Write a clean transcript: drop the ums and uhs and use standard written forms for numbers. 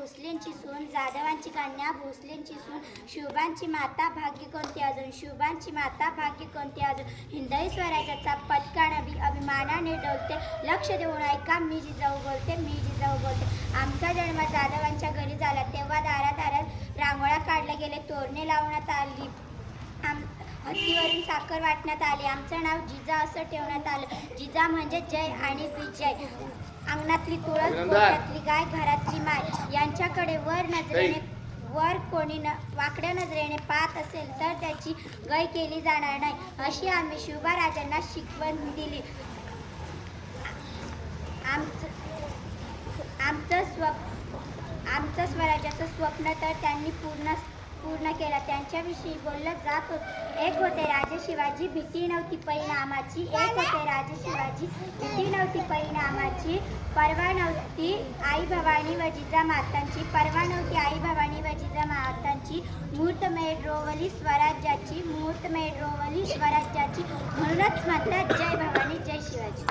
भोसलेंची सून, जाधवांची कन्या भोसलेंची सून, शुभांची माता भाग्य कोणती अजून, शुभांची माता भाग्य कोणती अजून. हिंदवी स्वराज्याचा पताका अभिमानाने डोलते, लक्ष देऊन ऐका मी जिजाऊ बोलते, मी जिजाऊ बोलते. आमचा जन्म जाधवांच्या घरी झाला, तेव्हा दारादारात रांगोळ्या काढल्या गेले, तोरणे लावण्यात आली, हत्तीवरून साखर वाटण्यात आली. आमचं नाव जिजा असं ठेवण्यात आलं. जिजा म्हणजे जय आणि विजय. अंगणातली तुळस, पोटातली गाय, घरातली माय यांच्याकडे वर कोणी वाकड्या नजरेने पाहत असेल तर त्याची गय केली जाणार नाही, अशी आम्ही शिवबाराजांना शिकवण दिली. आमचं स्वराज्याचं स्वप्न तर त्यांनी पूर्ण केला. त्यांच्याविषयी बोललं जात होतं. एक होते राजे शिवाजी, भीती नव्हती परिणामाची. एक होते राजे शिवाजी, भीती नव्हती परिणामाची. पर्वा नव्हती आई भवानी व जिजामातांची, पर्वा नव्हती आई भवानी व जिजामातांची. मुहूर्तमेढ रोवली स्वराज्याची, मुहूर्तमेढ रोवली स्वराज्याची. म्हणूनच म्हणतात जय भवानी.